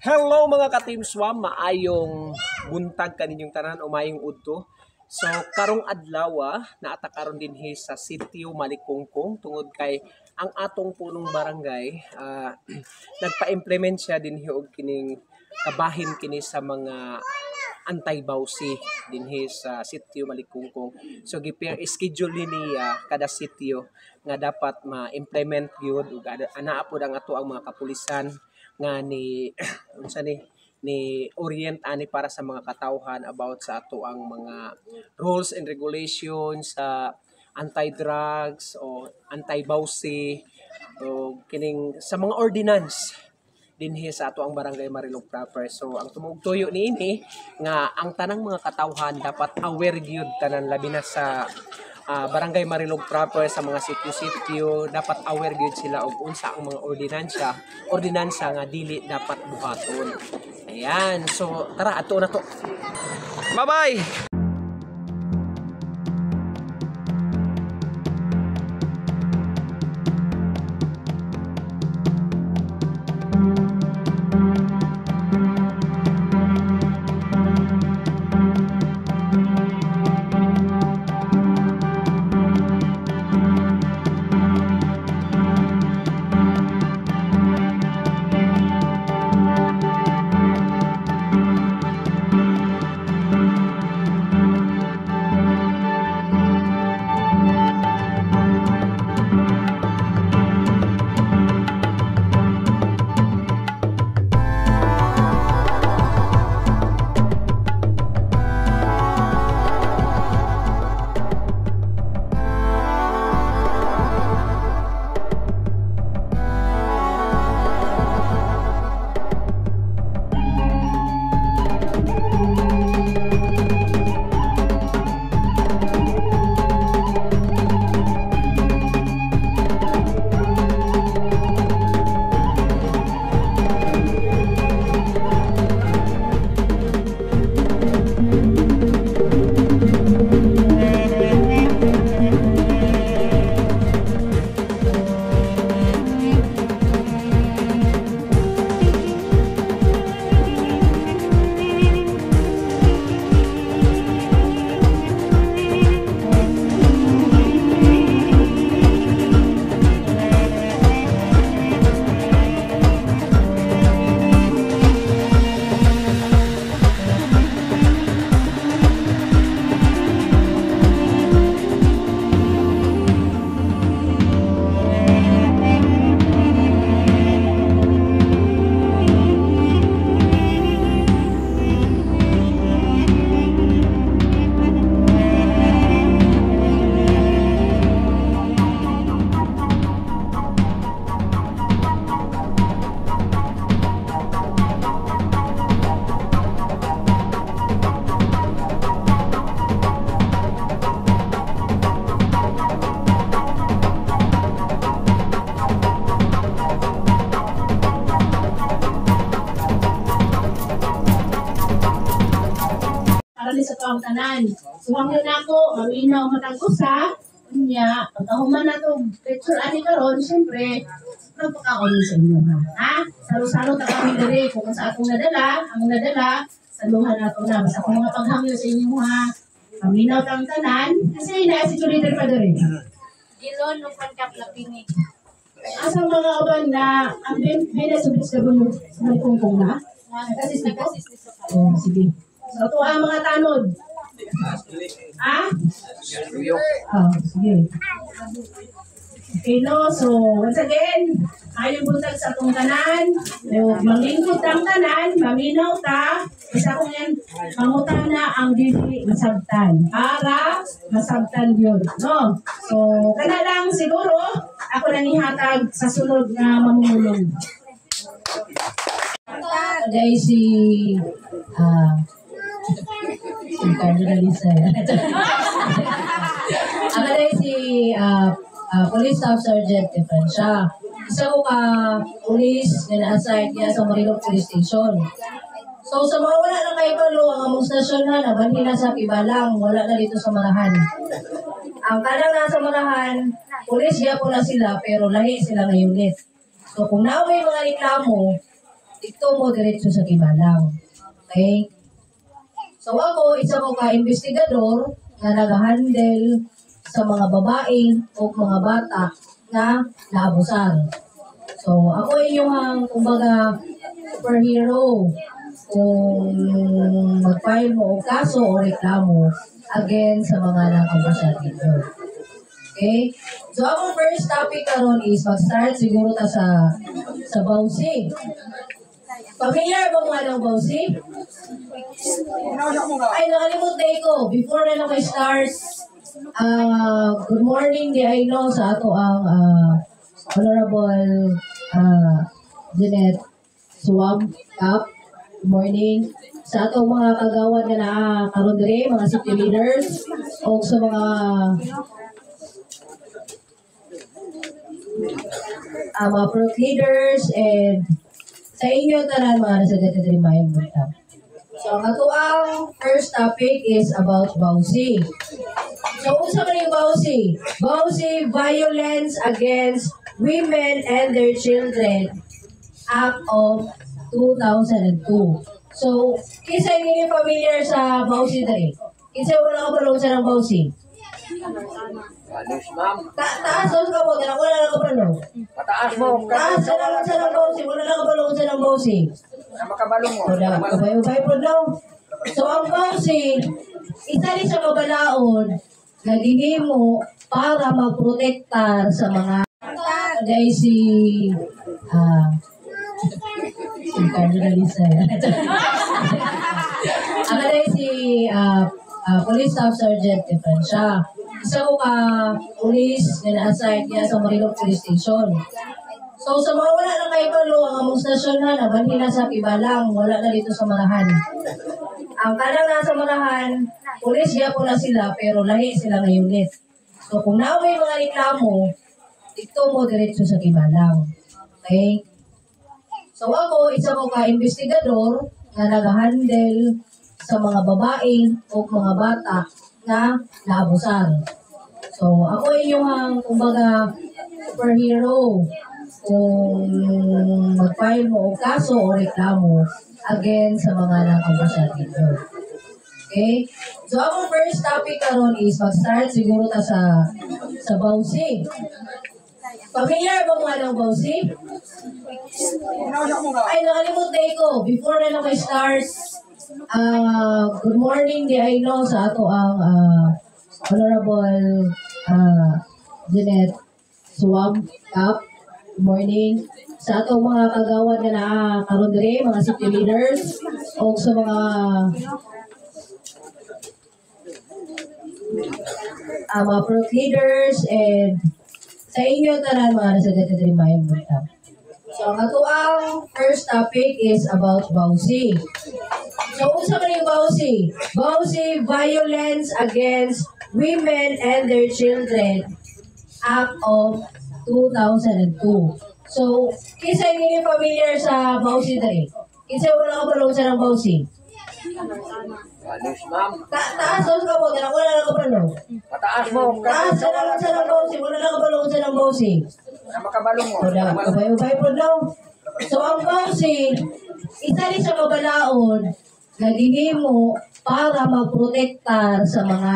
Hello mga ka-Team Swam, maayong buntag kaninyong tanan o maayong udto. So karong adlaw naatakaron din sa Sitio Malikungkong tungod kay ang atong punong barangay nagpa-implement siya din og kining kabahin kini sa mga anti-bawsi din sa Sitio Malikungkong. So schedule ni kada sitio nga dapat ma-implement gyud ug anaa pod ang ato ang mga kapulisan nga ni unsa ni orient ani para sa mga katawhan about sa ato ang mga rules and regulations sa anti-drugs o anti-bawsi o kining sa mga ordinance dinhi sa ato ang barangay Marilog proper. So ang tumugtuyo niini nga ang tanang mga katawhan dapat aware gyud tanan labi na sa barangay Marilog proper sa mga sitio-sitio dapat aware gyud sila og unsa ang mga ordinansa nga dili dapat buhaton. Ayan, so tara ato na to. Bye-bye. Sa tuwang tanan. Suwangin ako, mawinaw matagpusa, niya, pagkahuman na ito, lecture ani karon, siyempre, magpakaon sa inyo ha. Salo-salo ta kami diri, kung sa atong nadala, saluhan nato na. Basta kung mga paghangyo sa inyo ha, maminaw tang tanan, kasi na si Juliter pa diri. Ilon, nung kaplapini. Asang mga aban na, ang binasubis na bulo sa may kungkong na? Nakasis na ko? Oh, sige. So, ito ang mga tanod. Ha? Oh, sige. Okay, no? So, once again, ayong buntag sa itong tanan. Manglingkod ang tanan, maminaw ta. Isa kong yan, mangutan na ang dili masabtan. Para masabtan yun. No? So, kana lang siguro, ako nang ihatag sa sunod na mamumulong. Dahil si ang alay si Police Staff Sergeant Defensya. Isa ko police na na-assign niya sa Marilog Police Station. So sa mga wala na kayo palo, ang among stasyon na nabanhin na sa Pibalang, wala na dito sa Marahan. Ang kanang nasa Marahan, police po na sila pero lahi sila ng unit. So kung naway mga reklamo, ito mo diretso sa Kibalang. Okay? So ako, isa ko ka-investigador na nag-handle sa mga babae o mga bata na naabusan. So ako yung kumbaga superhero kung mag-file mo o kaso o reklamo against sa mga nakabusan dito. Okay? So, ang first topic karon is mag-start siguro ta sa Bausi. Familiar ba mga ng Bausi? Ay, nakalimutan ko. Before na start, good morning, di I know sa ato ang Honorable Jeanette Suwam Kap. Good morning. Sa atong mga kagawad na karon dire, mga city leaders, o sa mga mga pro leaders, and sa inyo tanan mga nasa dito mayong buta. So, ang ato ang first topic is about Bausi. So, unsa man yung Bausi? Bausi, Violence Against Women and Their Children, Act of 2002. So, kinsa hindi familiar sa Bausi dali? Kinsa wala ka palong sa ng Bausi? Taas daw sa kabot, wala lang ka palong. Pataas mo. Taas sa lang sa ng Bausi, wala lang ka palong sa ng Bausi. Makabalong mo. Wala, kabay-ubay po daw. So, ang Bausi, isa rin sa kabalaon na ginimo para magprotektar sa mga dahil si Cardinal Lisa. Ako dahil si Police Staff Sergeant Defensya. Isa ko ka police na na-assign niya sa Marilog Police Station. So, sa mga wala na kayo palo, ang among stasyon na, nabanhin na sa Kibalang, wala na dito sa Marahan. Ang kanang nasa Marahan, police po na sila, pero lahi sila ng unit. So, kung naaway mga reklamo, ito mo diretso sa Kibalang. Okay? So, ako, isa ko ka-investigador na nag-handle sa mga babae o mga bata na naabusan. So, ako yung kumbaga superhero kung mag-file mo o kaso o reklamo against sa mga nakabusan dito. Okay? So, ang first topic karon is mag-start siguro ta sa Bausi. Familiar ba mga ng Bausi? Ay, nakalimutan ko. Before na start, good morning, di I know sa ato ang Honorable Jeanette Suwam Kap. Good morning. Sa atong mga kagawad na karon dire, mga city leaders, o sa mga pro leaders, and sa inyo tanan mga nasa dito mayong buta. So, ang ato ang first topic is about Bausi. So, unsa man yung Bausi? Bausi, Violence Against Women and Their Children, Act of 2002. So, kinsa hindi familiar sa Bausi dali? Kinsa wala ka palong sa ng Bausi? Taas daw sa kabot, wala lang ka palong. Pataas mo. Taas sa lang sa ng Bausi, wala lang ka palong sa ng Bausi. Makabalong mo. Wala, kabay-ubay po daw. So, ang Bausi, isa rin sa kabalaon na ginimo para magprotektar sa mga